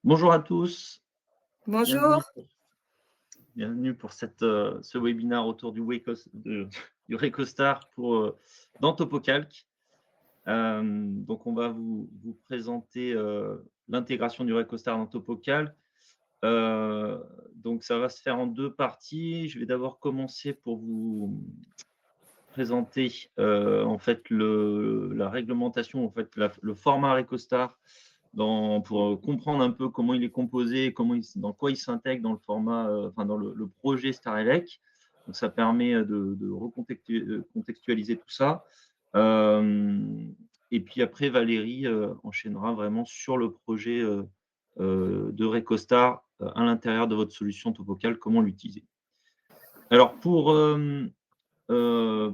Bonjour à tous, Bonjour. bienvenue, bienvenue pour ce webinaire autour du Recostar dans TopoCalc. Donc, on va vous présenter l'intégration du Recostar dans TopoCalc. Donc, ça va se faire en deux parties. Je vais d'abord commencer pour vous présenter en fait la réglementation, en fait, le format Recostar pour comprendre un peu comment il est composé, dans quoi il s'intègre dans le format, enfin dans le projet Starelec. Donc ça permet de contextualiser tout ça. Et puis après, Valérie enchaînera vraiment sur le projet de Recostar à l'intérieur de votre solution TopoCalc, comment l'utiliser. Alors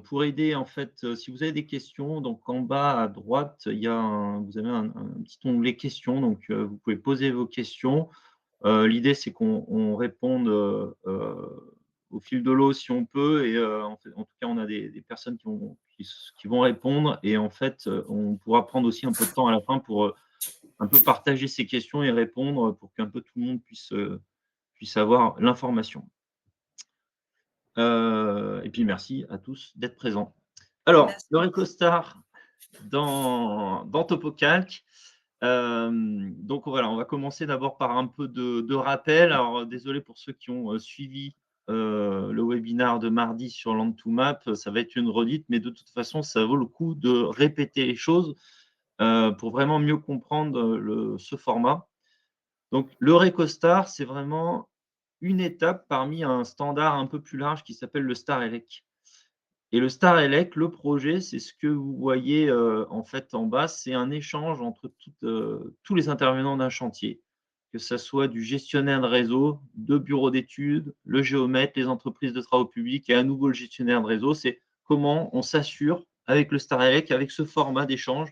pour aider, en fait, si vous avez des questions, donc en bas à droite, vous avez un petit onglet questions, donc vous pouvez poser vos questions. L'idée, c'est qu'on réponde au fil de l'eau si on peut, et en tout cas, on a des personnes qui vont répondre, et en fait, on pourra prendre aussi un peu de temps à la fin pour un peu partager ces questions et répondre pour qu'un peu tout le monde puisse avoir l'information. Et puis merci à tous d'être présents. Alors, le Merci. Recostar dans TopoCalc. Donc voilà, on va commencer d'abord par un peu de rappel. Alors, désolé pour ceux qui ont suivi le webinaire de mardi sur Land2Map, ça va être une redite, mais de toute façon, ça vaut le coup de répéter les choses pour vraiment mieux comprendre ce format. Donc, le Recostar, c'est vraiment une étape parmi un standard un peu plus large qui s'appelle le Starelec. Et le Starelec, le projet, c'est ce que vous voyez en fait en bas, c'est un échange entre tous les intervenants d'un chantier, que ça soit du gestionnaire de réseau, de bureau d'études, le géomètre, les entreprises de travaux publics et à nouveau le gestionnaire de réseau. C'est comment on s'assure avec le Starelec, avec ce format d'échange,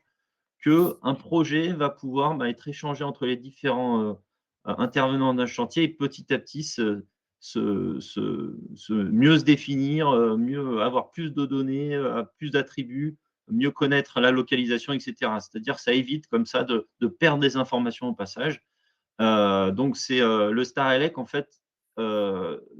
qu'un projet va pouvoir être échangé entre les différents intervenants d'un chantier et petit à petit mieux se définir, mieux avoir plus de données, plus d'attributs, mieux connaître la localisation, etc. C'est-à-dire que ça évite comme ça de perdre des informations au passage. Donc, c'est le Starelec, en fait,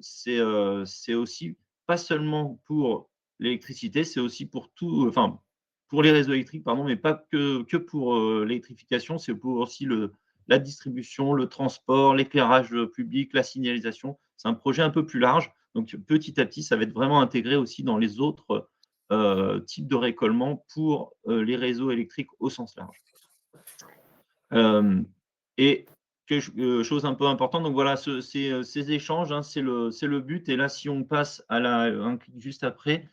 c'est aussi pas seulement pour l'électricité, c'est aussi pour tout, enfin, pour les réseaux électriques, pardon, mais pas que pour l'électrification, c'est pour aussi la distribution, le transport, l'éclairage public, la signalisation. C'est un projet un peu plus large. Donc, petit à petit, ça va être vraiment intégré aussi dans les autres types de récollement pour les réseaux électriques au sens large. Et chose un peu importante, donc voilà, ces échanges, hein, c'est le but. Et là, si on passe à un clic juste après,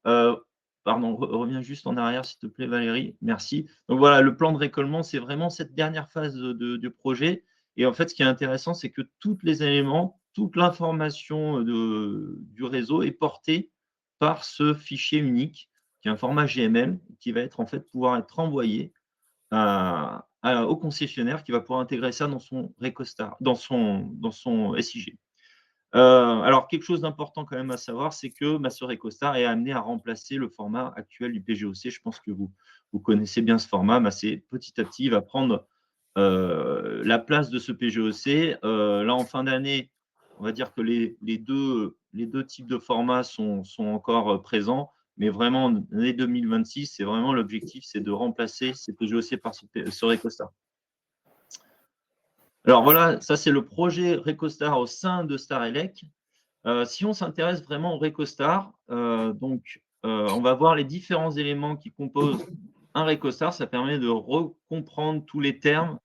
heu, pardon, reviens juste en arrière, s'il te plaît, Valérie. Merci. Donc voilà, le plan de récolement, c'est vraiment cette dernière phase du projet. Et en fait, ce qui est intéressant, c'est que tous les éléments, toute l'information du réseau est portée par ce fichier unique, qui est un format GML, qui va être en fait pouvoir être envoyé au concessionnaire qui va pouvoir intégrer ça dans son Recostar, dans son SIG. Alors quelque chose d'important quand même à savoir, c'est que ce Recostar est amené à remplacer le format actuel du PGOC. Je pense que vous connaissez bien ce format. C'est petit à petit, il va prendre la place de ce PGOC. Là, en fin d'année, on va dire que les deux types de formats sont encore présents. Mais vraiment, en année 2026, c'est vraiment l'objectif, c'est de remplacer ces PGOC par ce Recostar. Alors voilà, ça c'est le projet Recostar au sein de Starelec. Si on s'intéresse vraiment au Recostar, on va voir les différents éléments qui composent un Recostar. Ça permet de recomprendre tous les termes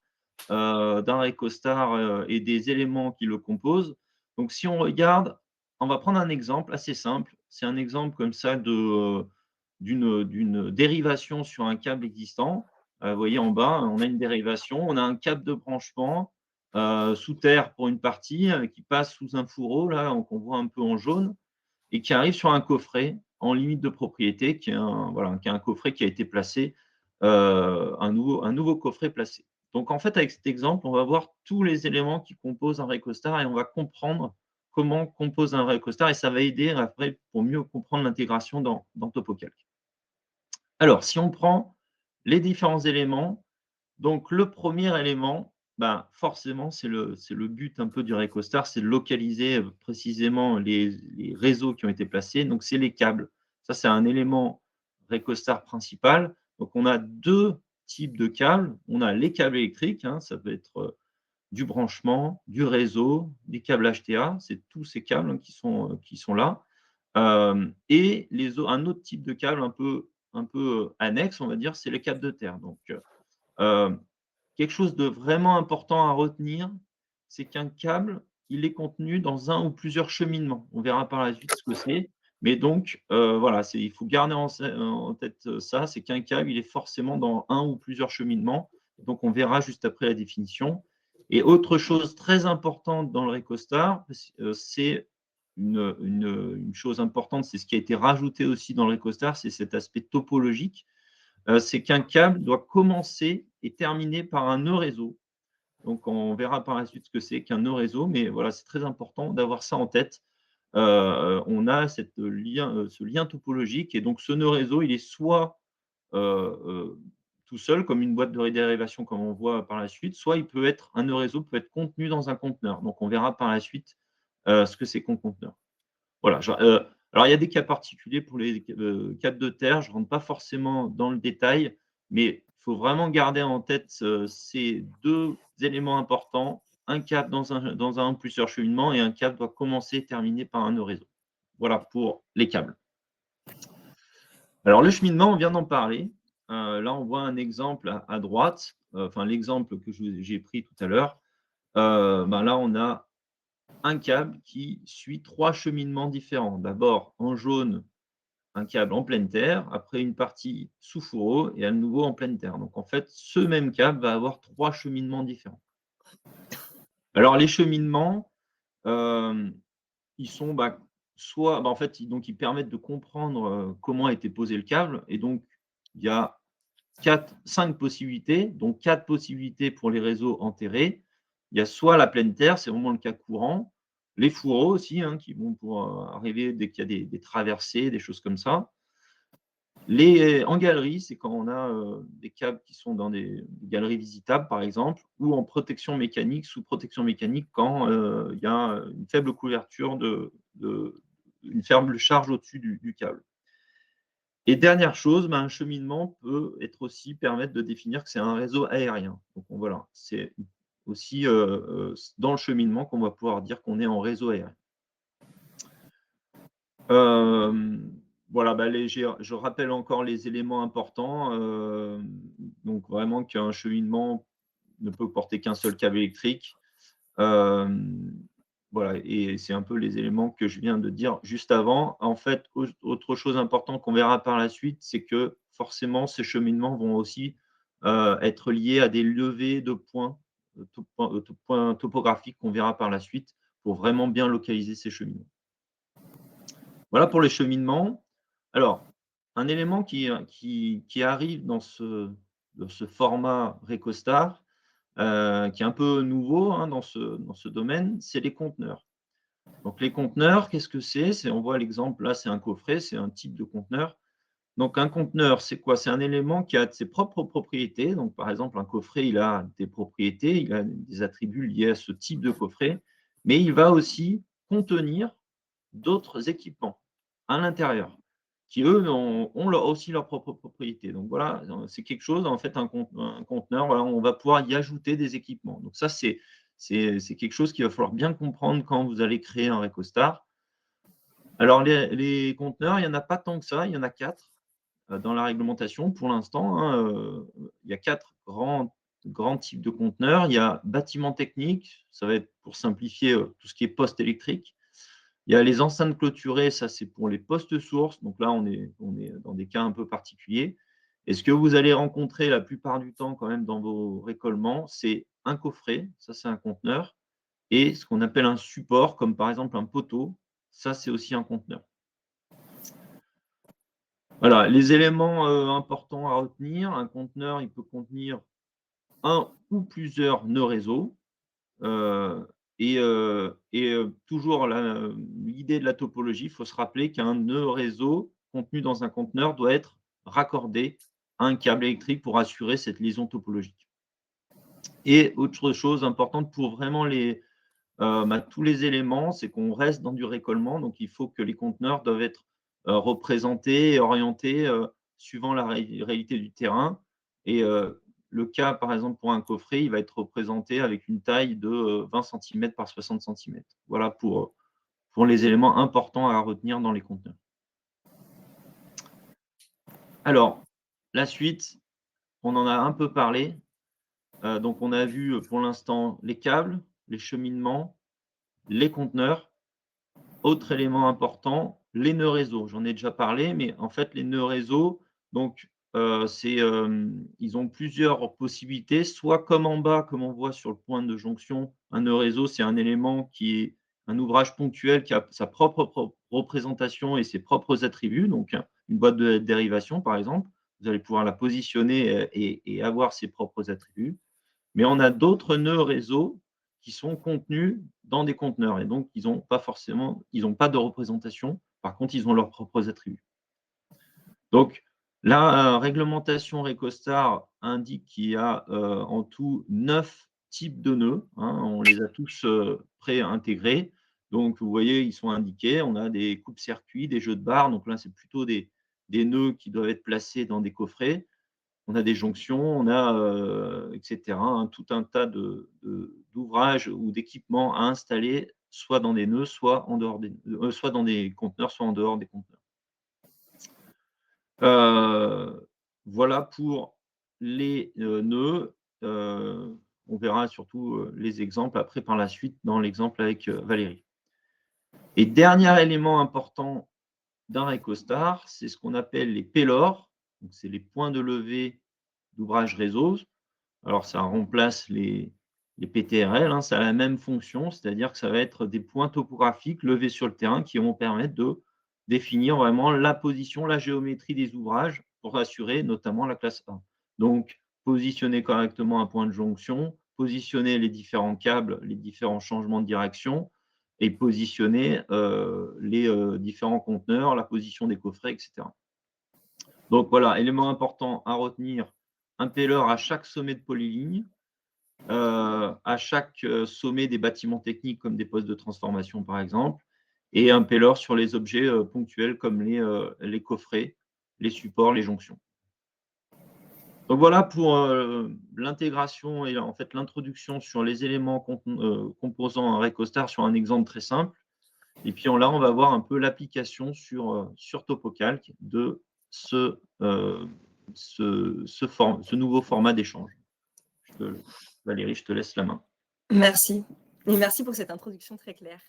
d'un Recostar et des éléments qui le composent. Donc si on regarde, on va prendre un exemple assez simple. C'est un exemple comme ça d'une dérivation sur un câble existant. Vous voyez en bas, on a une dérivation, on a un câble de branchement sous terre pour une partie qui passe sous un fourreau, là, qu'on voit un peu en jaune, et qui arrive sur un coffret en limite de propriété, qui est un coffret qui a été placé, un nouveau coffret placé. Donc en fait, avec cet exemple, on va voir tous les éléments qui composent un Recostar et on va comprendre comment compose un Recostar, et ça va aider après pour mieux comprendre l'intégration dans TopoCalc. Alors, si on prend les différents éléments, donc le premier élément, Ben, forcément, c'est le but un peu du Recostar, c'est de localiser, précisément les réseaux qui ont été placés, donc c'est les câbles. Ça, c'est un élément Recostar principal. Donc on a 2 types de câbles. On a les câbles électriques, hein, ça peut être, du branchement, du réseau, des câbles HTA, c'est tous ces câbles, hein, qui sont là. Et un autre type de câble un peu annexe, on va dire, c'est les câbles de terre. Donc, quelque chose de vraiment important à retenir, c'est qu'un câble, il est contenu dans un ou plusieurs cheminements. On verra par la suite ce que c'est, mais donc, voilà, il faut garder en tête, ça, c'est qu'un câble, il est forcément dans un ou plusieurs cheminements. Donc on verra juste après la définition. Et autre chose très importante dans le Recostar, c'est une chose importante, c'est ce qui a été rajouté aussi dans le Recostar, c'est cet aspect topologique. C'est qu'un câble doit commencer et terminer par un nœud réseau. Donc, on verra par la suite ce que c'est qu'un nœud réseau, mais voilà, c'est très important d'avoir ça en tête. On a ce lien topologique et donc ce nœud réseau, il est soit, heu tout seul comme une boîte de dérivation comme on voit par la suite, soit un nœud réseau peut être contenu dans un conteneur. Donc on verra par la suite, ce que c'est qu'un conteneur. Voilà, alors il y a des cas particuliers pour les câbles de terre, je ne rentre pas forcément dans le détail, mais il faut vraiment garder en tête, ces 2 éléments importants. Un câble dans un ou plusieurs cheminements et un câble doit commencer et terminer par un nœud réseau. Voilà pour les câbles. Alors le cheminement, on vient d'en parler. Là, on voit un exemple à droite, enfin l'exemple que j'ai pris tout à l'heure. Ben là, on a un câble qui suit 3 cheminements différents. D'abord, en jaune, un câble en pleine terre, après une partie sous fourreau et à nouveau en pleine terre. Donc en fait, ce même câble va avoir 3 cheminements différents. Alors les cheminements, hem, ils sont, soit, en fait, ils permettent de comprendre, comment a été posé le câble et donc il y a 5 possibilités, donc 4 possibilités pour les réseaux enterrés. Il y a soit la pleine terre, c'est vraiment le cas courant, les fourreaux aussi, hein, qui vont pour, arriver dès qu'il y a des traversées, des choses comme ça. En galerie, c'est quand on a, des câbles qui sont dans des galeries visitables, par exemple, ou en protection mécanique, sous protection mécanique quand, il y a, une faible couverture une faible charge au-dessus du câble. Et dernière chose, un cheminement peut être aussi permettre de définir que c'est un réseau aérien. Donc voilà, c'est aussi, dans le cheminement qu'on va pouvoir dire qu'on est en réseau aérien. Voilà, je rappelle encore les éléments importants, donc vraiment qu'un cheminement ne peut porter qu'un seul câble électrique. Hem, voilà et c'est un peu les éléments que je viens de dire juste avant. En fait, autre chose importante qu'on verra par la suite, c'est que forcément ces cheminements vont aussi, être liés à des levées de points, points topographiques qu'on verra par la suite pour vraiment bien localiser ces cheminements. Voilà pour les cheminements. Alors, un élément qui arrive dans ce format Recostar, qui est un peu nouveau, hein, dans ce domaine, c'est les conteneurs. Donc les conteneurs, qu'est-ce que c'est? On voit l'exemple là, c'est un coffret, c'est un type de conteneur. Donc un conteneur, c'est quoi? C'est un élément qui a ses propres propriétés. Donc par exemple, un coffret, il a des propriétés, il a des attributs liés à ce type de coffret, mais il va aussi contenir d'autres équipements à l'intérieur, qui eux ont aussi leurs propres propriétés. Donc voilà, c'est quelque chose, en fait, un conteneur, voilà, on va pouvoir y ajouter des équipements. Donc ça, c'est quelque chose qu'il va falloir bien comprendre quand vous allez créer un Recostar. Alors les conteneurs, il y en a pas tant que ça, il y en a 4 dans la réglementation pour l'instant, hein, il y a 4 grands types de conteneurs. Il y a bâtiment technique, ça va être pour simplifier, tout ce qui est poste électrique. Il y a les enceintes clôturées, ça c'est pour les postes sources. Donc là, on est dans des cas un peu particuliers. Et ce que vous allez rencontrer la plupart du temps quand même dans vos récollements, c'est un coffret, ça c'est un conteneur, et ce qu'on appelle un support, comme par exemple un poteau, ça c'est aussi un conteneur. Voilà, les éléments, importants à retenir, un conteneur, il peut contenir un ou plusieurs nœuds réseau. Toujours l'idée de la topologie, il faut se rappeler qu'un nœud réseau contenu dans un conteneur doit être raccordé à un câble électrique pour assurer cette liaison topologique. Et autre chose importante pour vraiment tous les éléments, c'est qu'on reste dans du récolement. Donc, il faut que les conteneurs doivent être représentés et orientés suivant la réalité du terrain. Et le cas, par exemple, pour un coffret, il va être représenté avec une taille de 20 centimètres par 60 centimètres. Voilà pour les éléments importants à retenir dans les conteneurs. Alors, la suite, on en a un peu parlé. Donc, on a vu pour l'instant les câbles, les cheminements, les conteneurs. Autre élément important, les nœuds réseau. J'en ai déjà parlé, mais en fait, les nœuds réseau, donc, ils ont plusieurs possibilités. Soit comme en bas, comme on voit sur le point de jonction, un nœud réseau, c'est un élément qui est un ouvrage ponctuel qui a sa propre représentation et ses propres attributs. Donc, une boîte de dérivation, par exemple, vous allez pouvoir la positionner et avoir ses propres attributs. Mais on a d'autres nœuds réseau qui sont contenus dans des conteneurs et donc ils n'ont pas de représentation. Par contre, ils ont leurs propres attributs. Donc, la réglementation Recostar indique qu'il y a en tout 9 types de nœuds, hein. On les a tous pré-intégrés. Donc, vous voyez, ils sont indiqués. On a des coupes-circuits, des jeux de barres. Donc là, c'est plutôt des nœuds qui doivent être placés dans des coffrets. On a des jonctions, on a, et cetera, hein, tout un tas d'ouvrages ou d'équipements à installer, soit dans des nœuds, soit en dehors soit dans des conteneurs, soit en dehors des conteneurs. Voilà pour les nœuds. On verra surtout les exemples après par la suite dans l'exemple avec Valérie. Et dernier élément important d'un Recostar, c'est ce qu'on appelle les payloads. Donc, c'est les points de levée d'ouvrage réseau. Alors, ça remplace les PTRL, hein, ça a la même fonction, c'est-à-dire que ça va être des points topographiques levés sur le terrain qui vont permettre de définir vraiment la position, la géométrie des ouvrages pour assurer notamment la classe 1. Donc, positionner correctement un point de jonction, positionner les différents câbles, les différents changements de direction et positionner les différents conteneurs, la position des coffrets, etc. Donc voilà, élément important à retenir, un payload à chaque sommet de polyligne, à chaque sommet des bâtiments techniques comme des postes de transformation par exemple, et un payload sur les objets ponctuels comme les coffrets, les supports, les jonctions. Donc voilà pour l'intégration et en fait l'introduction sur les éléments composant un Recostar sur un exemple très simple. Et puis là, on va voir un peu l'application sur TopoCalc de ce nouveau format d'échange. Valérie, je te laisse la main. Merci. Et merci pour cette introduction très claire.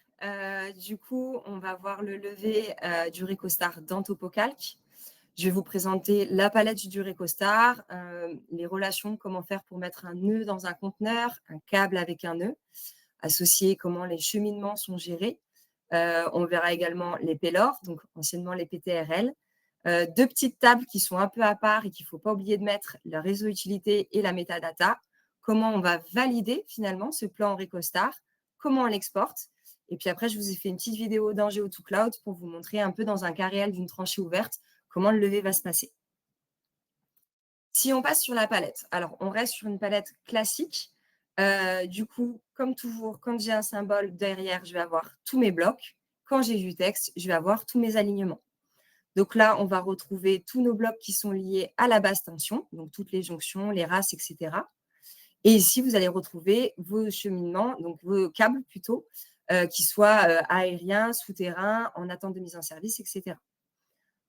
Du coup, on va voir le lever du Recostar dans TopoCalc. Je vais vous présenter la palette du Recostar, les relations, comment faire pour mettre un nœud dans un conteneur, un câble avec un nœud, associer comment les cheminements sont gérés. On verra également les payloads, donc anciennement les PTRL. Deux petites tables qui sont un peu à part et qu'il ne faut pas oublier de mettre, le réseau utilité et la metadata. Comment on va valider finalement ce plan Recostar, comment on l'exporte. Et puis après, je vous ai fait une petite vidéo dans Geo2Cloud pour vous montrer un peu dans un cas réel d'une tranchée ouverte comment le lever va se passer. Si on passe sur la palette, alors on reste sur une palette classique. Du coup, comme toujours, quand j'ai un symbole derrière, je vais avoir tous mes blocs. Quand j'ai du texte, je vais avoir tous mes alignements. Donc là, on va retrouver tous nos blocs qui sont liés à la basse tension, donc toutes les jonctions, les races, etc. Et ici, vous allez retrouver vos cheminements, donc vos câbles plutôt, qui soient aériens, souterrains, en attente de mise en service, etc.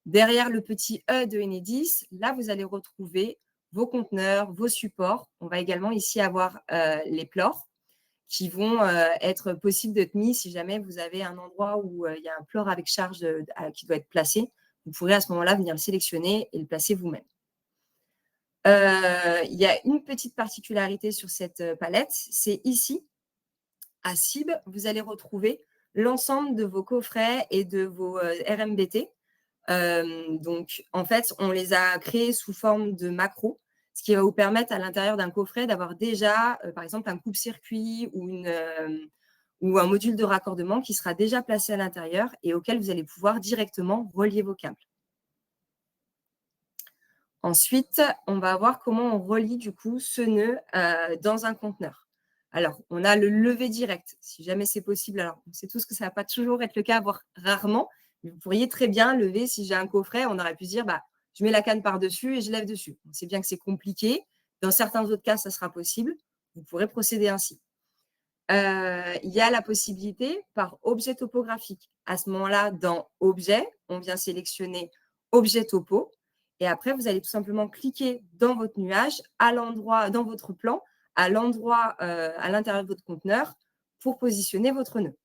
Derrière le petit E de Enedis, là, vous allez retrouver vos conteneurs, vos supports. On va également ici avoir les plors qui vont être possibles d'être mis si jamais vous avez un endroit où il y a un plor avec charge qui doit être placé. Vous pourrez à ce moment-là venir le sélectionner et le placer vous-même. Il y a une petite particularité sur cette palette, c'est ici, à CIB, vous allez retrouver l'ensemble de vos coffrets et de vos RMBT. Donc, en fait, on les a créés sous forme de macros, ce qui va vous permettre à l'intérieur d'un coffret d'avoir déjà, par exemple, un coupe-circuit ou un module de raccordement qui sera déjà placé à l'intérieur et auquel vous allez pouvoir directement relier vos câbles. Ensuite, on va voir comment on relie du coup ce nœud dans un conteneur. Alors, on a le lever direct, si jamais c'est possible. Alors, on sait tous que ça ne va pas toujours être le cas, voire rarement. Mais vous pourriez très bien lever, si j'ai un coffret, on aurait pu se dire, bah, je mets la canne par-dessus et je lève dessus. On sait bien que c'est compliqué. Dans certains autres cas, ça sera possible. Vous pourrez procéder ainsi. Il y a la possibilité par objet topographique. À ce moment-là, dans Objet, on vient sélectionner Objet topo. Et après, vous allez tout simplement cliquer dans votre nuage, à l'endroit, dans votre plan, à l'endroit à l'intérieur de votre conteneur pour positionner votre nœud.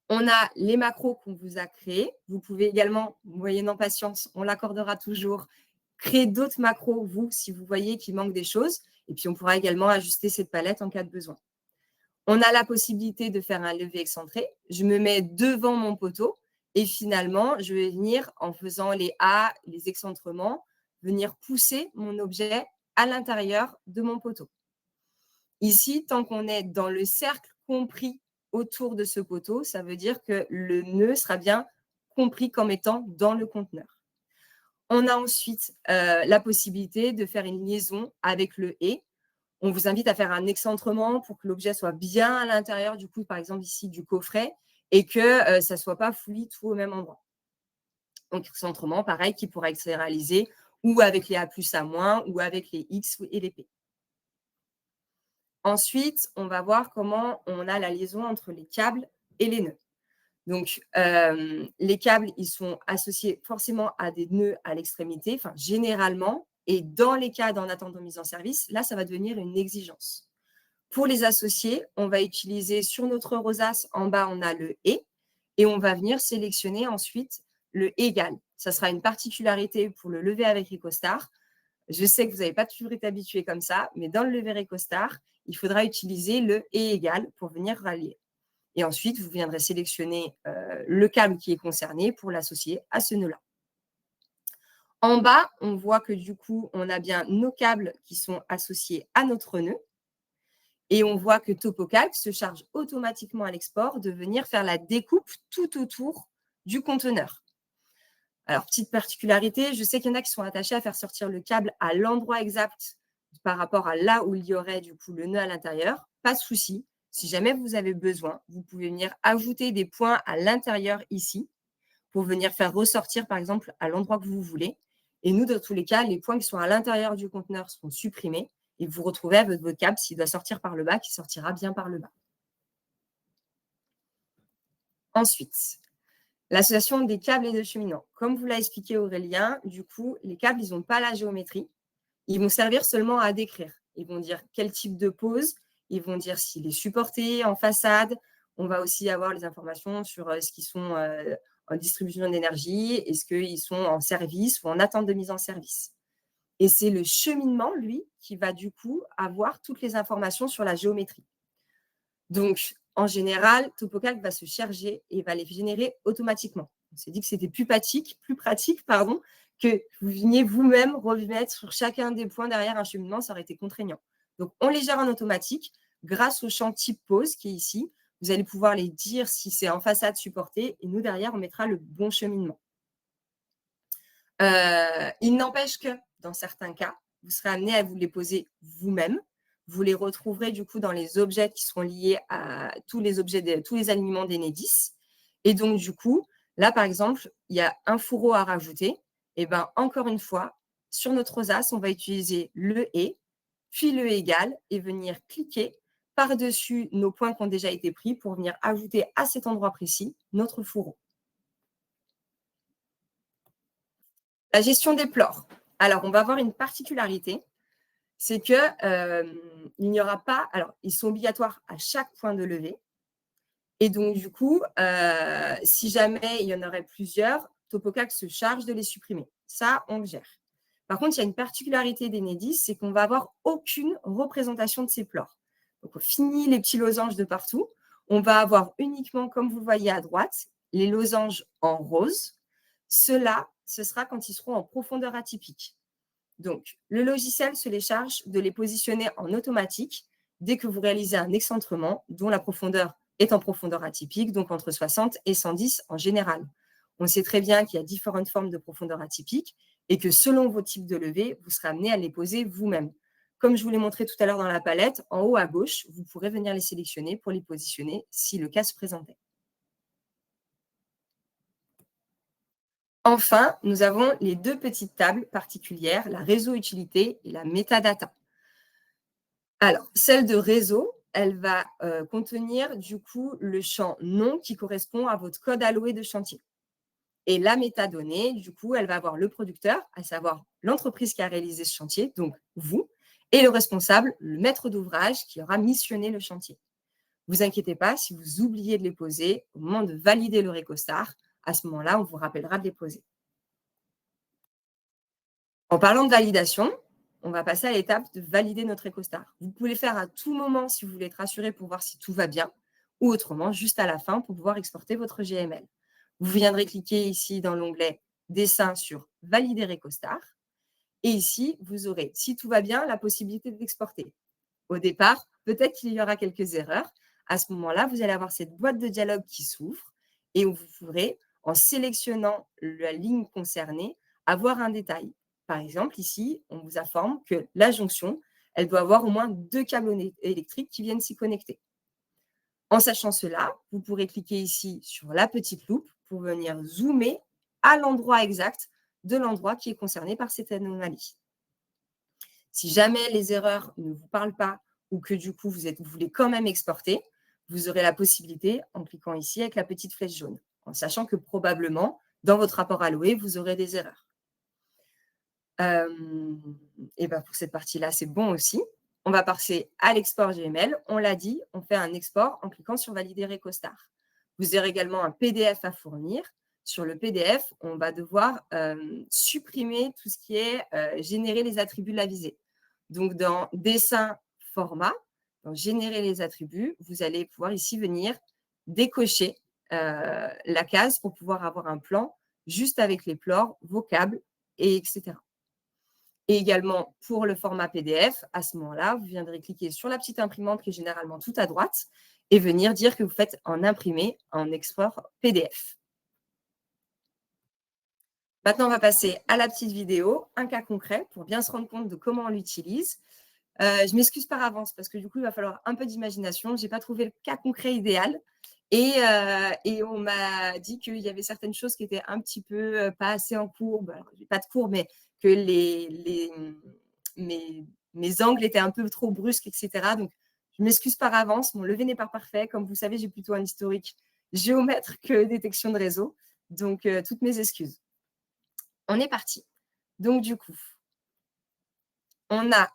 On a les macros qu'on vous a créés. Vous pouvez également, moyennant patience, on l'accordera toujours, créer d'autres macros, vous, si vous voyez qu'il manque des choses. Et puis, on pourra également ajuster cette palette en cas de besoin. On a la possibilité de faire un levé excentré. Je me mets devant mon poteau et finalement, je vais venir, en faisant les A, les excentrements, venir pousser mon objet à l'intérieur de mon poteau. Ici, tant qu'on est dans le cercle compris autour de ce poteau, ça veut dire que le nœud sera bien compris comme étant dans le conteneur. On a ensuite la possibilité de faire une liaison avec le « et ». On vous invite à faire un excentrement pour que l'objet soit bien à l'intérieur, du coup, par exemple, ici, du coffret, et que ça ne soit pas fouli tout au même endroit. Donc, excentrement, pareil, qui pourra être réalisé ou avec les A+, A-, ou avec les X et les P. Ensuite, on va voir comment on a la liaison entre les câbles et les nœuds. Donc, les câbles, ils sont associés forcément à des nœuds à l'extrémité, enfin, généralement, et dans les cas d'en attendant mise en service, là, ça va devenir une exigence. Pour les associer, on va utiliser sur notre rosace, en bas, on a le « et » on va venir sélectionner ensuite le « égal ». Ça sera une particularité pour le lever avec Ricostar. Je sais que vous n'avez pas toujours été habitué comme ça, mais dans le lever Ricostar, il faudra utiliser le « et égal » pour venir rallier. Et ensuite, vous viendrez sélectionner le câble qui est concerné pour l'associer à ce nœud-là. En bas, on voit que du coup, on a bien nos câbles qui sont associés à notre nœud. Et on voit que TopoCalc se charge automatiquement à l'export de venir faire la découpe tout autour du conteneur. Alors, petite particularité, je sais qu'il y en a qui sont attachés à faire sortir le câble à l'endroit exact par rapport à là où il y aurait du coup le nœud à l'intérieur. Pas de souci. Si jamais vous avez besoin, vous pouvez venir ajouter des points à l'intérieur ici pour venir faire ressortir, par exemple, à l'endroit que vous voulez. Et nous, dans tous les cas, les points qui sont à l'intérieur du conteneur seront supprimés et vous retrouvez avec votre câble, s'il doit sortir par le bas, qui sortira bien par le bas. Ensuite, l'association des câbles et de cheminants. Comme vous l'a expliqué Aurélien, du coup, les câbles, ils n'ont pas la géométrie. Ils vont servir seulement à décrire. Ils vont dire quel type de pose, ils vont dire s'il est supporté en façade. On va aussi avoir les informations sur ce qu'ils sont en distribution d'énergie, est-ce qu'ils sont en service ou en attente de mise en service. Et c'est le cheminement, lui, qui va du coup avoir toutes les informations sur la géométrie. Donc, en général, TopoCalc va se charger et va les générer automatiquement. On s'est dit que c'était plus pratique, que vous veniez vous-même remettre sur chacun des points derrière un cheminement, ça aurait été contraignant. Donc, on les gère en automatique grâce au champ type pose qui est ici. Vous allez pouvoir les dire si c'est en façade supportée et nous, derrière, on mettra le bon cheminement. Il n'empêche que, dans certains cas, vous serez amené à vous les poser vous-même. Vous les retrouverez du coup dans les objets qui seront liés à tous les objets, tous les alignements d'Enedis. Et donc, du coup, là, par exemple, il y a un fourreau à rajouter. Et bien, encore une fois, sur notre rosace, on va utiliser le « et », puis le « égal » et venir cliquer par-dessus nos points qui ont déjà été pris pour venir ajouter à cet endroit précis notre fourreau. La gestion des plores. Alors, on va avoir une particularité, c'est qu'il n'y aura pas… Alors, ils sont obligatoires à chaque point de levée. Et donc, du coup, si jamais il y en aurait plusieurs, TopoCalc se charge de les supprimer. Ça, on le gère. Par contre, il y a une particularité d'Enedis, c'est qu'on va avoir aucune représentation de ces plores. Donc, fini les petits losanges de partout. On va avoir uniquement, comme vous le voyez à droite, les losanges en rose. Ceux-là, ce sera quand ils seront en profondeur atypique. Donc, le logiciel se les charge de les positionner en automatique dès que vous réalisez un excentrement dont la profondeur est en profondeur atypique, donc entre 60 et 110 en général. On sait très bien qu'il y a différentes formes de profondeur atypique et que selon vos types de levées, vous serez amené à les poser vous-même. Comme je vous l'ai montré tout à l'heure dans la palette, en haut à gauche, vous pourrez venir les sélectionner pour les positionner si le cas se présentait. Enfin, nous avons les deux petites tables particulières, la réseau utilité et la métadata. Alors, celle de réseau, elle va contenir du coup le champ nom qui correspond à votre code alloué de chantier. Et la métadonnée, du coup, elle va avoir le producteur, à savoir l'entreprise qui a réalisé ce chantier, donc vous, et le responsable, le maître d'ouvrage qui aura missionné le chantier. Ne vous inquiétez pas, si vous oubliez de les poser, au moment de valider le Recostar, à ce moment-là, on vous rappellera de les poser. En parlant de validation, on va passer à l'étape de valider notre Recostar. Vous pouvez le faire à tout moment si vous voulez être rassuré pour voir si tout va bien, ou autrement, juste à la fin pour pouvoir exporter votre GML. Vous viendrez cliquer ici dans l'onglet Dessin sur Valider Recostar. Et ici, vous aurez, si tout va bien, la possibilité d'exporter. Au départ, peut-être qu'il y aura quelques erreurs. À ce moment-là, vous allez avoir cette boîte de dialogue qui s'ouvre et où vous pourrez, en sélectionnant la ligne concernée, avoir un détail. Par exemple, ici, on vous informe que la jonction, elle doit avoir au moins 2 câbles électriques qui viennent s'y connecter. En sachant cela, vous pourrez cliquer ici sur la petite loupe pour venir zoomer à l'endroit exact de l'endroit qui est concerné par cette anomalie. Si jamais les erreurs ne vous parlent pas ou que du coup vous voulez quand même exporter, vous aurez la possibilité en cliquant ici avec la petite flèche jaune, en sachant que probablement dans votre rapport alloué, vous aurez des erreurs. Et ben pour cette partie-là, c'est bon aussi. On va passer à l'export GML. On l'a dit, on fait un export en cliquant sur Valider Recostar. Vous aurez également un PDF à fournir. Sur le PDF, on va devoir supprimer tout ce qui est générer les attributs de la visée. Donc, dans Dessin, Format, dans Générer les attributs, vous allez pouvoir ici venir décocher la case pour pouvoir avoir un plan juste avec les plans, vos câbles, et etc. Et également, pour le format PDF, à ce moment-là, vous viendrez cliquer sur la petite imprimante qui est généralement tout à droite et venir dire que vous faites en imprimer, en export PDF. Maintenant, on va passer à la petite vidéo, un cas concret pour bien se rendre compte de comment on l'utilise. Je m'excuse par avance parce que du coup, il va falloir un peu d'imagination. Je n'ai pas trouvé le cas concret idéal. Et on m'a dit qu'il y avait certaines choses qui étaient un petit peu pas assez en courbe. Alors, pas de courbe, mais que mes angles étaient un peu trop brusques, etc. Donc, je m'excuse par avance. Mon levé n'est pas parfait. Comme vous savez, j'ai plutôt un historique géomètre que détection de réseau. Donc, toutes mes excuses. On est parti. Donc, du coup, on a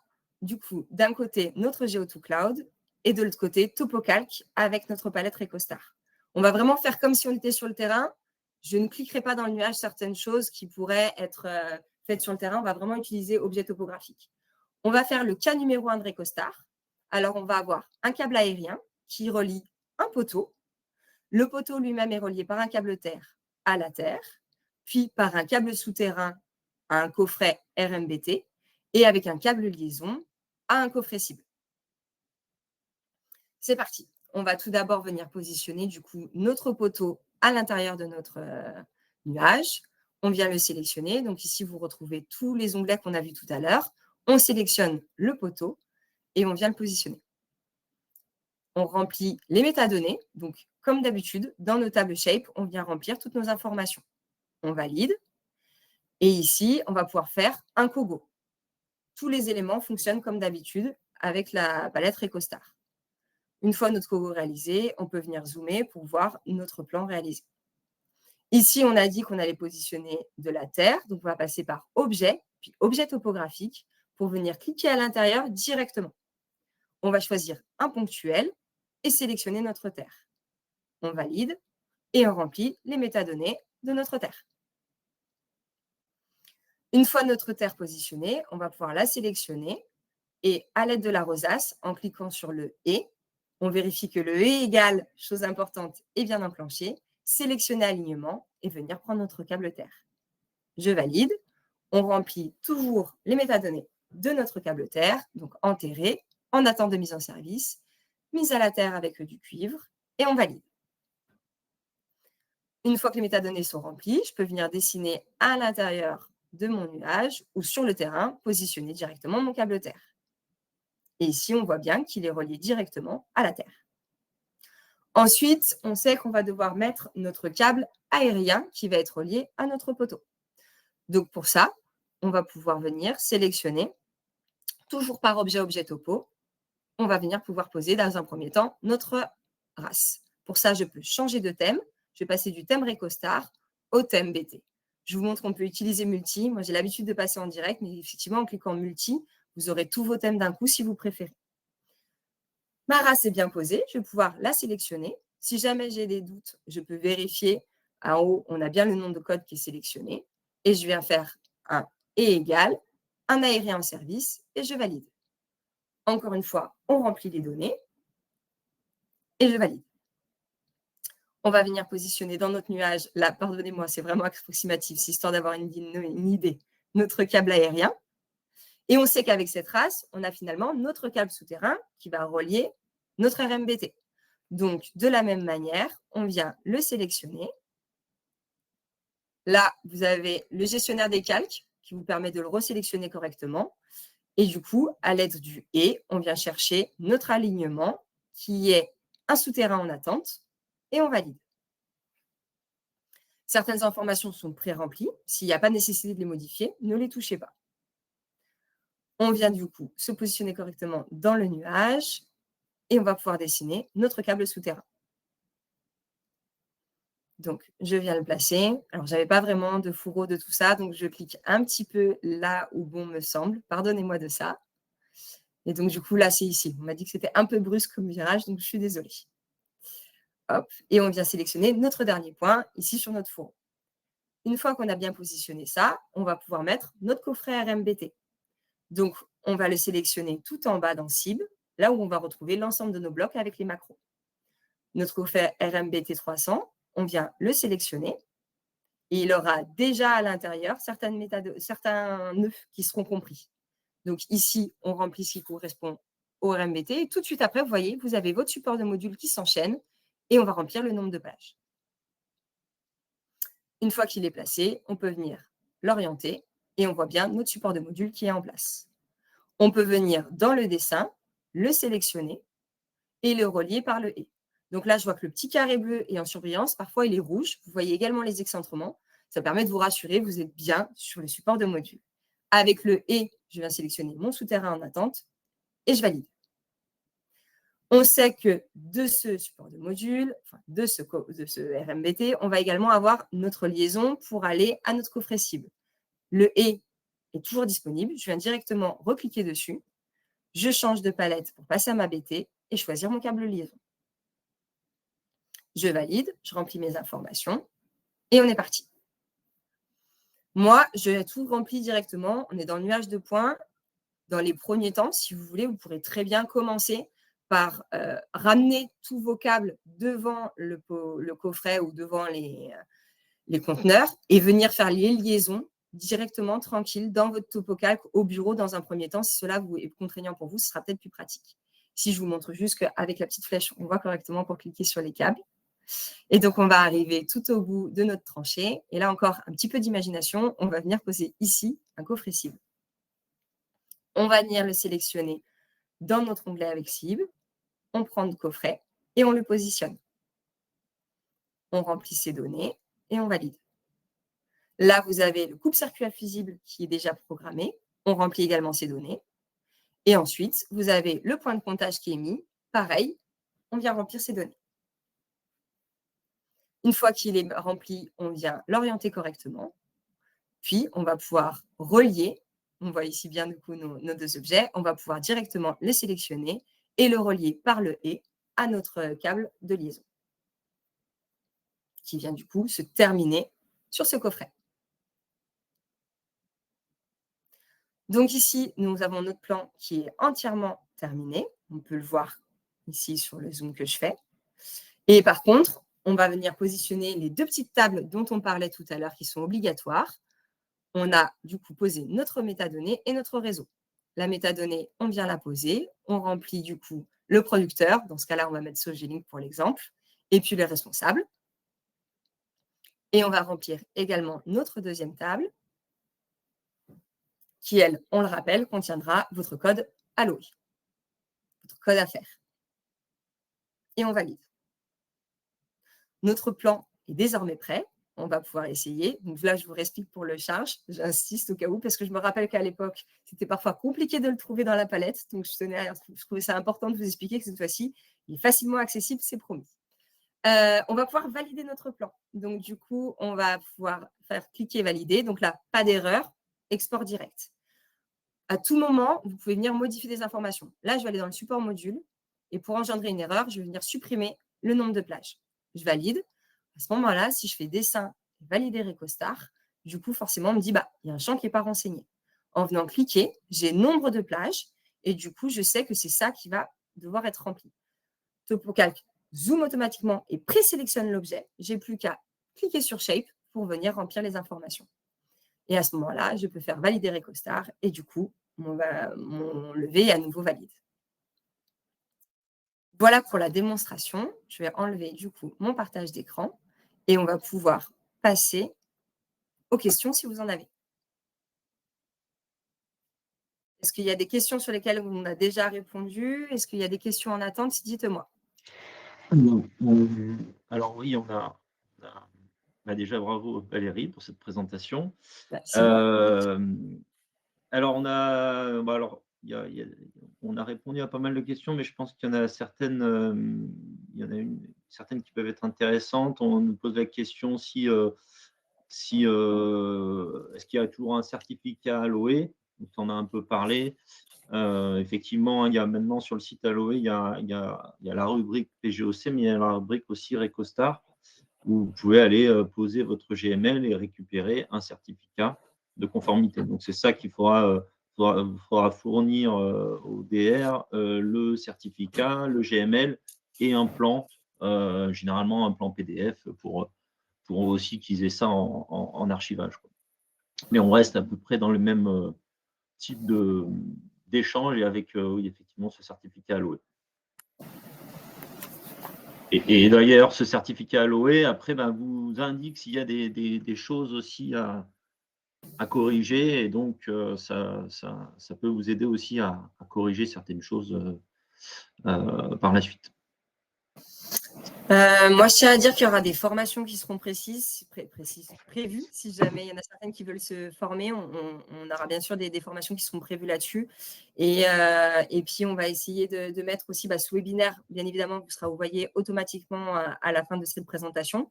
d'un côté notre Geo2Cloud et de l'autre côté TopoCalc avec notre palette Recostar. On va vraiment faire comme si on était sur le terrain. Je ne cliquerai pas dans le nuage certaines choses qui pourraient être faites sur le terrain. On va vraiment utiliser objet topographique. On va faire le cas numéro 1 de Recostar. Alors, on va avoir un câble aérien qui relie un poteau. Le poteau lui-même est relié par un câble terre à la terre, puis par un câble souterrain à un coffret RMBT et avec un câble liaison à un coffret cible. C'est parti. On va tout d'abord venir positionner du coup notre poteau à l'intérieur de notre nuage. On vient le sélectionner. Donc ici, vous retrouvez tous les onglets qu'on a vus tout à l'heure. On sélectionne le poteau et on vient le positionner. On remplit les métadonnées. Donc, comme d'habitude, dans nos tables Shape, on vient remplir toutes nos informations. On valide. Et ici, on va pouvoir faire un Kogo. Tous les éléments fonctionnent comme d'habitude avec la palette Recostar. Une fois notre Kogo réalisé, on peut venir zoomer pour voir notre plan réalisé. Ici, on a dit qu'on allait positionner de la terre. Donc, on va passer par Objet, puis Objet topographique pour venir cliquer à l'intérieur directement. On va choisir un ponctuel et sélectionner notre terre. On valide et on remplit les métadonnées de notre terre. Une fois notre terre positionnée, on va pouvoir la sélectionner et à l'aide de la rosace, en cliquant sur le « et », on vérifie que le « et » égale, chose importante, est bien enclenché, sélectionner alignement et venir prendre notre câble terre. Je valide. On remplit toujours les métadonnées de notre câble terre, donc enterré, en attente de mise en service, mise à la terre avec du cuivre et on valide. Une fois que les métadonnées sont remplies, je peux venir dessiner à l'intérieur de mon nuage ou sur le terrain, positionner directement mon câble Terre. Et ici, on voit bien qu'il est relié directement à la Terre. Ensuite, on sait qu'on va devoir mettre notre câble aérien qui va être relié à notre poteau. Donc pour ça, on va pouvoir venir sélectionner, toujours par objet topo, on va venir pouvoir poser dans un premier temps notre race. Pour ça, je peux changer de thème. Je vais passer du thème Recostar au thème BT. Je vous montre qu'on peut utiliser multi. Moi, j'ai l'habitude de passer en direct, mais effectivement, en cliquant multi, vous aurez tous vos thèmes d'un coup si vous préférez. Ma race est bien posée. Je vais pouvoir la sélectionner. Si jamais j'ai des doutes, je peux vérifier. En haut, on a bien le nom de code qui est sélectionné. Et je viens faire un et égal, un aérien en service, et je valide. Encore une fois, on remplit les données et je valide. On va venir positionner dans notre nuage, là, pardonnez-moi, c'est vraiment approximatif, c'est histoire d'avoir une idée, notre câble aérien. Et on sait qu'avec cette race, on a finalement notre câble souterrain qui va relier notre RMBT. Donc, de la même manière, on vient le sélectionner. Là, vous avez le gestionnaire des calques qui vous permet de le resélectionner correctement. Et du coup, à l'aide du « et », on vient chercher notre alignement qui est un souterrain en attente et on valide. Certaines informations sont pré-remplies. S'il n'y a pas nécessité de les modifier, ne les touchez pas. On vient du coup se positionner correctement dans le nuage et on va pouvoir dessiner notre câble souterrain. Donc, je viens le placer. Alors, je n'avais pas vraiment de fourreau de tout ça, donc je clique un petit peu là où bon me semble. Pardonnez-moi de ça. Et donc, du coup, là, c'est ici. On m'a dit que c'était un peu brusque comme virage, donc je suis désolée. Hop, et on vient sélectionner notre dernier point, ici sur notre fourreau. Une fois qu'on a bien positionné ça, on va pouvoir mettre notre coffret RMBT. Donc, on va le sélectionner tout en bas dans Cible, là où on va retrouver l'ensemble de nos blocs avec les macros. Notre coffret RMBT 300, on vient le sélectionner et il aura déjà à l'intérieur certains nœuds qui seront compris. Donc ici, on remplit ce qui correspond au RMBT et tout de suite après, vous voyez, vous avez votre support de module qui s'enchaîne et on va remplir le nombre de pages. Une fois qu'il est placé, on peut venir l'orienter et on voit bien notre support de module qui est en place. On peut venir dans le dessin, le sélectionner et le relier par le « et ». Donc là, je vois que le petit carré bleu est en surbrillance. Parfois, il est rouge. Vous voyez également les excentrements. Ça permet de vous rassurer, vous êtes bien sur le support de module. Avec le « et », je viens sélectionner mon souterrain en attente et je valide. On sait que de ce support de module, enfin de ce RMBT, on va également avoir notre liaison pour aller à notre coffret cible. Le « et » est toujours disponible. Je viens directement recliquer dessus. Je change de palette pour passer à ma BT et choisir mon câble liaison. Je valide, je remplis mes informations et on est parti. Moi, je tout rempli directement. On est dans le nuage de points. Dans les premiers temps, si vous voulez, vous pourrez très bien commencer par ramener tous vos câbles devant le coffret ou devant les conteneurs et venir faire les liaisons directement, tranquille, dans votre TopoCalc au bureau dans un premier temps. Si cela est contraignant pour vous, ce sera peut-être plus pratique. Si je vous montre juste qu'avec la petite flèche, on voit correctement pour cliquer sur les câbles. Et donc, on va arriver tout au bout de notre tranchée. Et là encore, un petit peu d'imagination, on va venir poser ici un coffret cible. On va venir le sélectionner dans notre onglet avec cible. On prend le coffret et on le positionne. On remplit ses données et on valide. Là, vous avez le coupe-circuit à fusible qui est déjà programmé. On remplit également ces données. Et ensuite, vous avez le point de comptage qui est mis. Pareil, on vient remplir ces données. Une fois qu'il est rempli, on vient l'orienter correctement. Puis, on va pouvoir relier. On voit ici bien du coup nos deux objets. On va pouvoir directement les sélectionner et le relier par le « et » à notre câble de liaison qui vient du coup se terminer sur ce coffret. Donc ici, nous avons notre plan qui est entièrement terminé. On peut le voir ici sur le zoom que je fais. Et par contre, on va venir positionner les deux petites tables dont on parlait tout à l'heure qui sont obligatoires. On a du coup posé notre métadonnée et notre réseau. La métadonnée, on vient la poser. On remplit du coup le producteur. Dans ce cas-là, on va mettre Sogelink pour l'exemple. Et puis les responsables. Et on va remplir également notre deuxième table. qui, elle, on le rappelle, contiendra votre code Aloe, votre code à faire. Et on valide. Notre plan est désormais prêt. On va pouvoir essayer. Donc là, je vous réexplique pour le charge. J'insiste au cas où, parce que je me rappelle qu'à l'époque, c'était parfois compliqué de le trouver dans la palette. Donc, je trouvais ça important de vous expliquer que cette fois-ci, il est facilement accessible, c'est promis. On va pouvoir valider notre plan. Donc, du coup, on va pouvoir faire cliquer valider. Donc là, pas d'erreur, export direct. À tout moment, vous pouvez venir modifier des informations. Là, je vais aller dans le support module et pour engendrer une erreur, je vais venir supprimer le nombre de plages. Je valide. À ce moment-là, si je fais dessin et valider RecoStar, du coup, forcément, on me dit, il y a un champ qui n'est pas renseigné. En venant cliquer, j'ai nombre de plages et du coup, je sais que c'est ça qui va devoir être rempli. TopoCalc zoom automatiquement et présélectionne l'objet. Je n'ai plus qu'à cliquer sur Shape pour venir remplir les informations. Et à ce moment-là, je peux faire valider RecoStar et du coup, mon levé est à nouveau valide. Voilà pour la démonstration. Je vais enlever du coup mon partage d'écran et on va pouvoir passer aux questions si vous en avez. Est-ce qu'il y a des questions sur lesquelles on a déjà répondu? Est-ce qu'il y a des questions en attente? Dites-moi. Alors oui, on a déjà bravo Valérie pour cette présentation. Merci. Alors on a, on a répondu à pas mal de questions, mais je pense qu'il y en a certaines, certaines qui peuvent être intéressantes. On nous pose la question si est-ce qu'il y a toujours un certificat Aloe? Donc, tu en as un peu parlé. Effectivement, il y a maintenant sur le site Aloe, il y a la rubrique PGOC, mais il y a la rubrique aussi RecoStar, où vous pouvez aller poser votre GML et récupérer un certificat de conformité. Donc, c'est ça qu'il faudra fournir au DR, le certificat, le GML et un plan, généralement un plan PDF pour aussi qu'ils aient ça en archivage, quoi. Mais on reste à peu près dans le même type d'échange et avec, oui, effectivement, ce certificat Aloe. Et d'ailleurs, ce certificat Aloe, après, vous indique s'il y a des choses aussi à corriger. Et donc, ça peut vous aider aussi à corriger certaines choses par la suite. Moi, je tiens à dire qu'il y aura des formations qui seront prévues. Si jamais il y en a certaines qui veulent se former, on aura bien sûr des formations qui seront prévues là-dessus. Et puis, on va essayer de mettre aussi ce webinaire, bien évidemment, vous sera envoyé automatiquement à la fin de cette présentation.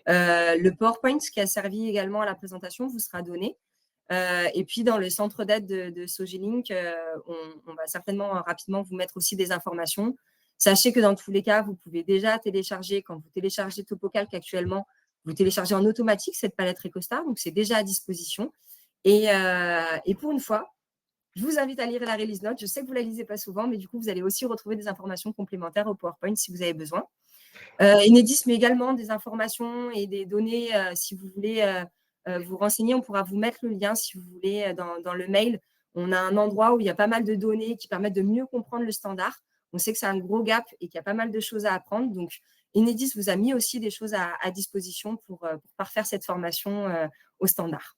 Le PowerPoint qui a servi également à la présentation vous sera donné. Et puis, dans le centre d'aide de Sogilink, on va certainement rapidement vous mettre aussi des informations. Sachez que dans tous les cas, vous pouvez déjà télécharger, quand vous téléchargez TopoCalc actuellement, vous téléchargez en automatique cette palette RecoStar, donc c'est déjà à disposition. Et pour une fois, je vous invite à lire la release note. Je sais que vous ne la lisez pas souvent, mais du coup, vous allez aussi retrouver des informations complémentaires au PowerPoint si vous avez besoin. Enedis met également des informations et des données si vous voulez vous renseigner. On pourra vous mettre le lien si vous voulez dans le mail. On a un endroit où il y a pas mal de données qui permettent de mieux comprendre le standard. On sait que c'est un gros gap et qu'il y a pas mal de choses à apprendre. Donc, Enedis vous a mis aussi des choses à disposition pour parfaire cette formation au standard.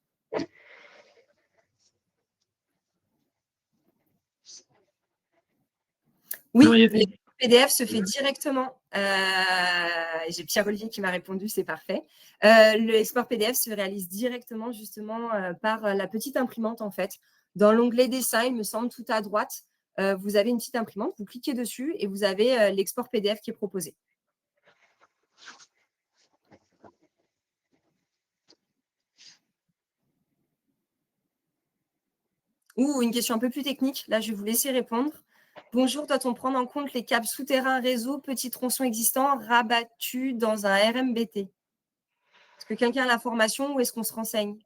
Oui, le PDF se fait directement. J'ai Pierre-Olivier qui m'a répondu, c'est parfait. Le export PDF se réalise directement justement par la petite imprimante en fait. Dans l'onglet dessin, il me semble tout à droite, vous avez une petite imprimante, vous cliquez dessus et vous avez l'export PDF qui est proposé. Ou une question un peu plus technique, là je vais vous laisser répondre. Bonjour, doit-on prendre en compte les câbles souterrains réseau, petits tronçons existants rabattus dans un RMBT? Est-ce que quelqu'un a l'information ou est-ce qu'on se renseigne?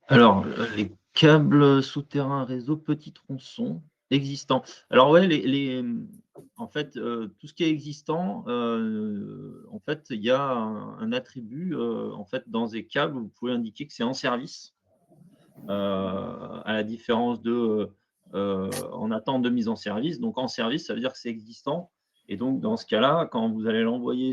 Alors, les câbles souterrains réseau, petits tronçons existants. Alors, ouais, en fait, tout ce qui est existant, en fait, il y a un attribut, en fait, dans ces câbles, vous pouvez indiquer que c'est en service, à la différence de en attente de mise en service. Donc, en service, ça veut dire que c'est existant. Et donc, dans ce cas-là, quand vous allez l'envoyer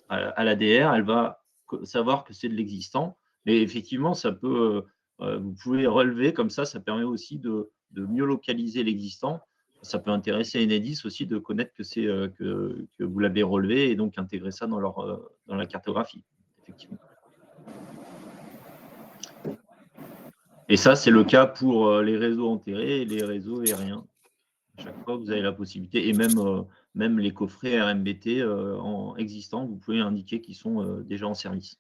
à l'ADR, elle va savoir que c'est de l'existant. Mais effectivement, ça peut vous pouvez relever comme ça permet aussi de mieux localiser l'existant. Ça peut intéresser Enedis aussi de connaître que vous l'avez relevé et donc intégrer ça dans la cartographie, effectivement. Et ça, c'est le cas pour les réseaux enterrés et les réseaux aériens. À chaque fois, vous avez la possibilité, et même les coffrets RMBT existants, vous pouvez indiquer qu'ils sont déjà en service.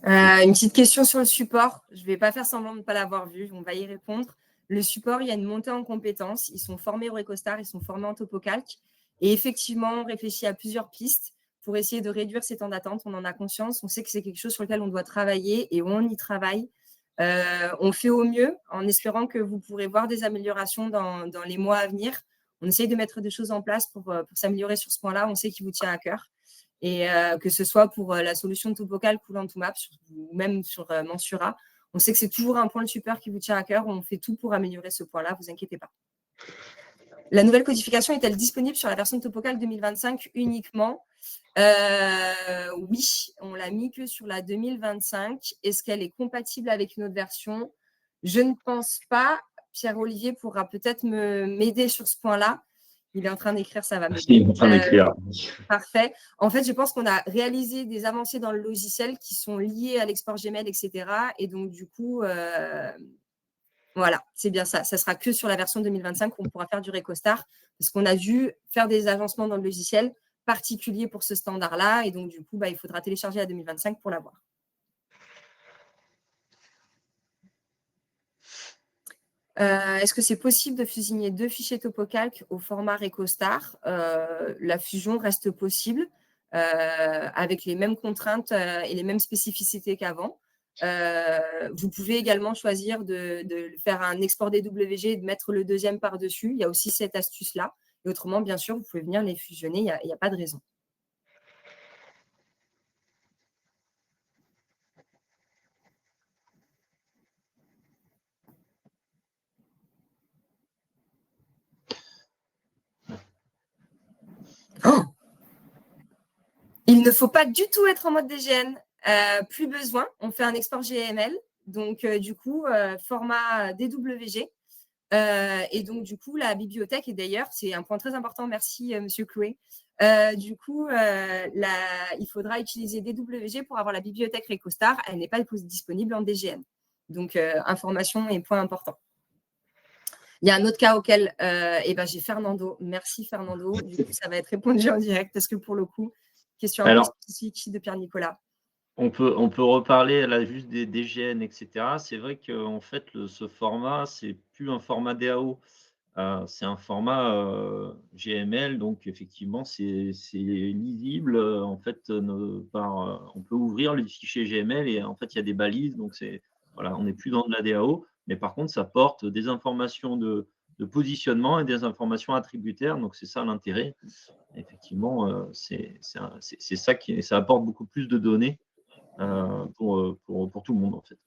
Une petite question sur le support. Je ne vais pas faire semblant de ne pas l'avoir vu. On va y répondre. Le support, il y a une montée en compétences. Ils sont formés au Recostar, ils sont formés en TopoCalc. Et effectivement, on réfléchit à plusieurs pistes pour essayer de réduire ces temps d'attente. On en a conscience. On sait que c'est quelque chose sur lequel on doit travailler et on y travaille. On fait au mieux en espérant que vous pourrez voir des améliorations dans les mois à venir. On essaye de mettre des choses en place pour s'améliorer sur ce point-là. On sait qu'il vous tient à cœur. Et que ce soit pour la solution de TopoCalc ou Lentoumap, ou même sur Mensura, on sait que c'est toujours un point de support qui vous tient à cœur. On fait tout pour améliorer ce point-là, vous inquiétez pas. La nouvelle codification est-elle disponible sur la version de TopoCalc 2025 uniquement? Oui, on l'a mis que sur la 2025. Est-ce qu'elle est compatible avec une autre version? Je ne pense pas. Pierre-Olivier pourra peut-être m'aider sur ce point-là. Il est en train d'écrire, ça va m'aider. Il est en train d'écrire. Parfait. En fait, je pense qu'on a réalisé des avancées dans le logiciel qui sont liées à l'export Gmail, etc. Et donc, du coup, voilà, c'est bien ça. Ça sera que sur la version 2025 qu'on pourra faire du Recostar parce qu'on a dû faire des agencements dans le logiciel particuliers pour ce standard-là. Et donc, du coup, il faudra télécharger la 2025 pour l'avoir. Est-ce que c'est possible de fusionner 2 fichiers TopoCalc au format Recostar? La fusion reste possible avec les mêmes contraintes et les mêmes spécificités qu'avant. Vous pouvez également choisir de faire un export DWG et de mettre le deuxième par-dessus. Il y a aussi cette astuce-là. Et autrement, bien sûr, vous pouvez venir les fusionner. Il n'y a pas de raison. Oh, il ne faut pas du tout être en mode DGN. Plus besoin. On fait un export GML. Donc, du coup, format DWG. Et donc, du coup, la bibliothèque, et d'ailleurs, c'est un point très important, merci Monsieur Chloé. Du coup, il faudra utiliser DWG pour avoir la bibliothèque Recostar. Elle n'est pas disponible en DGN. Donc, information et point important. Il y a un autre cas auquel j'ai Fernando. Merci Fernando. Du coup, ça va être répondu en direct parce que pour le coup, question un peu spécifique de Pierre-Nicolas. On peut reparler là juste des DGN, etc. C'est vrai qu'en fait, ce format, c'est plus un format DAO. C'est un format GML, donc effectivement, c'est lisible. En fait, on peut ouvrir le fichier GML et en fait, il y a des balises. Donc, voilà, on n'est plus dans de la DAO, mais par contre, ça porte des informations de positionnement et des informations attributaires. Donc, c'est ça l'intérêt. Effectivement, c'est ça ça apporte beaucoup plus de données pour tout le monde, en fait.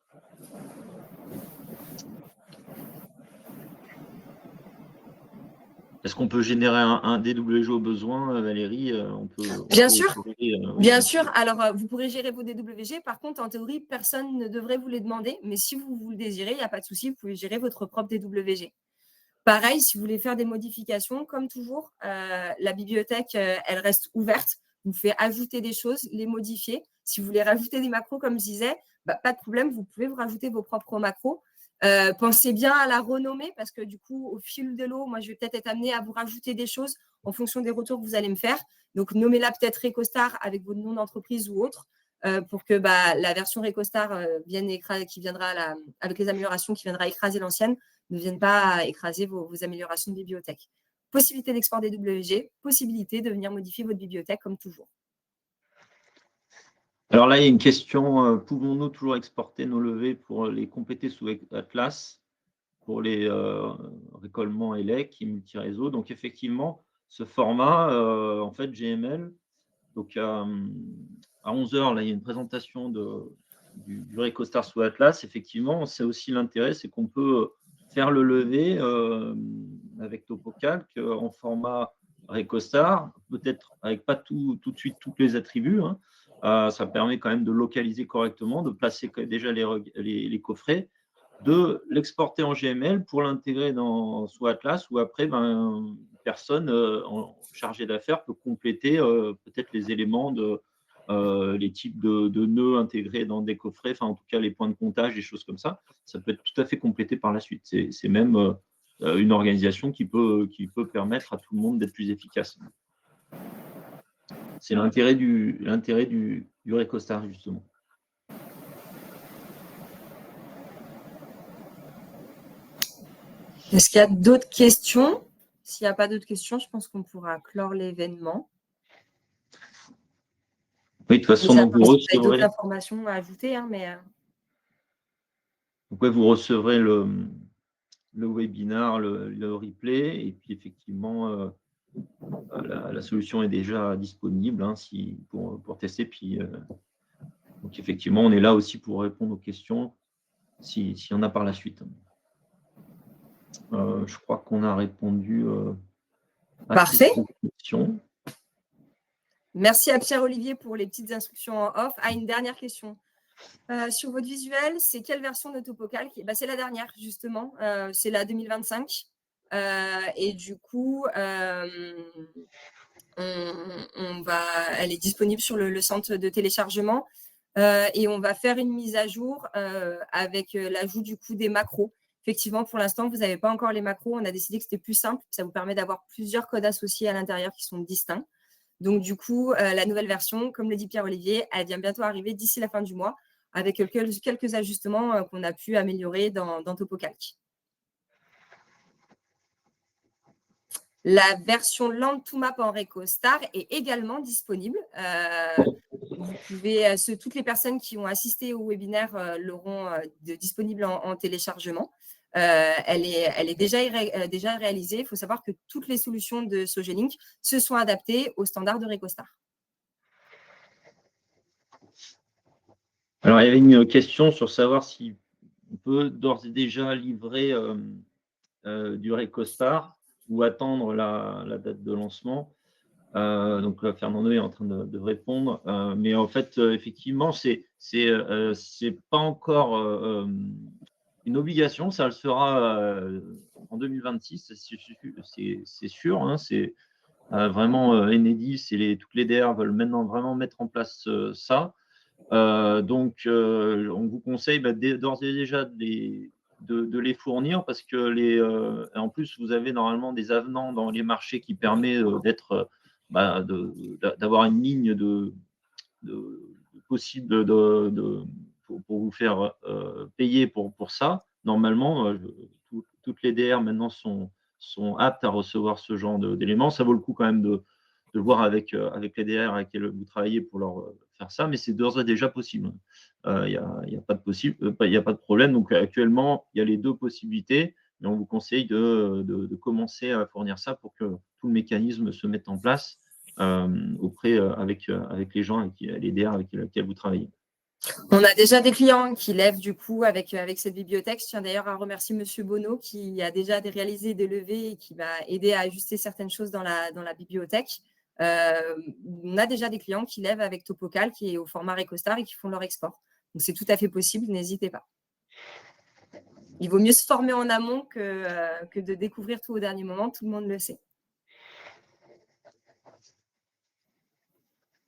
Est-ce qu'on peut générer un DWG au besoin, Valérie? Bien sûr. Bien sûr. Alors, vous pourrez gérer vos DWG. Par contre, en théorie, personne ne devrait vous les demander. Mais si vous le désirez, il n'y a pas de souci. Vous pouvez gérer votre propre DWG. Pareil, si vous voulez faire des modifications, comme toujours, la bibliothèque, elle reste ouverte. Vous pouvez ajouter des choses, les modifier. Si vous voulez rajouter des macros, comme je disais, pas de problème. Vous pouvez vous rajouter vos propres macros. Pensez bien à la renommer parce que du coup, au fil de l'eau, moi, je vais peut-être être amenée à vous rajouter des choses en fonction des retours que vous allez me faire. Donc, nommez-la peut-être Recostar avec votre nom d'entreprise ou autre pour que la version Recostar qui viendra avec les améliorations qui viendra écraser l'ancienne ne vienne pas écraser vos améliorations de bibliothèque. Possibilité d'export des WG, possibilité de venir modifier votre bibliothèque comme toujours. Alors là, il y a une question, pouvons-nous toujours exporter nos levées pour les compléter sous Atlas pour les récollements ELEC et multi-réseau? Donc effectivement, ce format, en fait, GML, donc à 11 h, là, il y a une présentation du Recostar sous Atlas. Effectivement, c'est aussi l'intérêt, c'est qu'on peut faire le levé avec TopoCalc en format Recostar, peut-être avec pas tout de suite tous les attributs, hein, Ça permet quand même de localiser correctement, de placer déjà les coffrets, de l'exporter en GML pour l'intégrer dans soit Atlas ou après, une personne chargée d'affaires peut compléter peut-être les éléments les types de nœuds intégrés dans des coffrets, enfin en tout cas les points de comptage, des choses comme ça. Ça peut être tout à fait complété par la suite. C'est même une organisation qui peut permettre à tout le monde d'être plus efficace. C'est l'intérêt du Recostar, justement. Est-ce qu'il y a d'autres questions? S'il n'y a pas d'autres questions, je pense qu'on pourra clore l'événement. Oui, de toute façon, donc, vous avez d'autres recevrez, informations à ajouter, hein, mais donc, ouais, vous recevrez le webinar, le replay, et puis effectivement, la solution est déjà disponible hein, pour tester. Puis, donc effectivement, on est là aussi pour répondre aux questions s'il y en a par la suite. Je crois qu'on a répondu à parfait. toutes les questions. Merci à Pierre-Olivier pour les petites instructions en off. Une dernière question. Sur votre visuel, c'est quelle version de TopoCalc? C'est la dernière, justement. C'est la 2025. Et du coup, elle est disponible sur le centre de téléchargement. Et on va faire une mise à jour avec l'ajout du coup des macros. Effectivement, pour l'instant, vous n'avez pas encore les macros. On a décidé que c'était plus simple. Ça vous permet d'avoir plusieurs codes associés à l'intérieur qui sont distincts. Donc, du coup, la nouvelle version, comme le dit Pierre-Olivier, elle vient bientôt arriver d'ici la fin du mois avec quelques ajustements qu'on a pu améliorer dans TopoCalc. La version Land to Map en Recostar est également disponible. Vous pouvez, toutes les personnes qui ont assisté au webinaire l'auront disponible en téléchargement. Elle est déjà réalisée. Il faut savoir que toutes les solutions de Sogelink se sont adaptées aux standards de Recostar. Alors, il y avait une question sur savoir si on peut d'ores et déjà livrer du Recostar ou attendre la date de lancement. Donc, Fernando est en train de répondre. Mais en fait, effectivement, c'est pas encore une obligation. Ça le sera en 2026, c'est sûr. Hein, c'est vraiment Enedis et toutes les DR veulent maintenant vraiment mettre en place ça. Donc, on vous conseille d'ores et déjà de les fournir parce que en plus, vous avez normalement des avenants dans les marchés qui permettent d'avoir une ligne possible pour vous faire payer pour ça. Normalement, toutes les DR maintenant sont aptes à recevoir ce genre d'éléments. Ça vaut le coup quand même de voir avec les DR avec lesquels vous travaillez pour leur faire ça, mais c'est d'ores et déjà possible. Il n'y a pas de problème. Donc actuellement, il y a les deux possibilités, mais on vous conseille de commencer à fournir ça pour que tout le mécanisme se mette en place avec les gens, les DR avec lesquels vous travaillez. On a déjà des clients qui lèvent du coup avec cette bibliothèque. Je tiens d'ailleurs à remercier Monsieur Bonneau qui a déjà réalisé des levées et qui m'a aidé à ajuster certaines choses dans la bibliothèque. On a déjà des clients qui lèvent avec TopoCalc qui est au format Recostar et qui font leur export. Donc c'est tout à fait possible, n'hésitez pas. Il vaut mieux se former en amont que de découvrir tout au dernier moment, tout le monde le sait.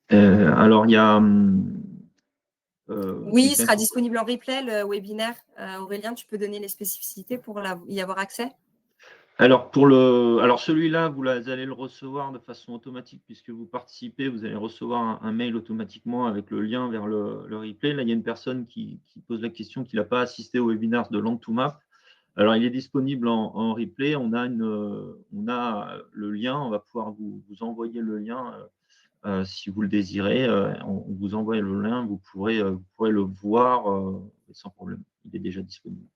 Alors, il y a... oui, il sera disponible en replay, le webinaire. Aurélien, tu peux donner les spécificités pour y avoir accès? Alors, celui-là, vous allez le recevoir de façon automatique puisque vous participez. Vous allez recevoir un mail automatiquement avec le lien vers le replay. Là, il y a une personne qui pose la question qu'il n'a pas assisté au webinaire de Land to Map. Alors, il est disponible en replay. On a le lien. On va pouvoir vous envoyer le lien si vous le désirez. On vous envoie le lien. Vous pourrez le voir sans problème. Il est déjà disponible.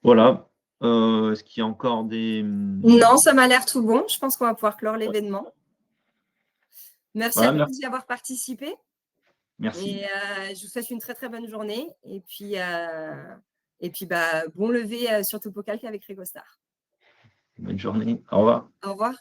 Voilà. Est-ce qu'il y a encore des... Non, ça m'a l'air tout bon. Je pense qu'on va pouvoir clore l'événement. Merci à tous d'y avoir participé. Merci. Et je vous souhaite une très, très bonne journée. Et puis bon lever sur TopoCalc avec Recostar. Bonne journée. Au revoir. Au revoir.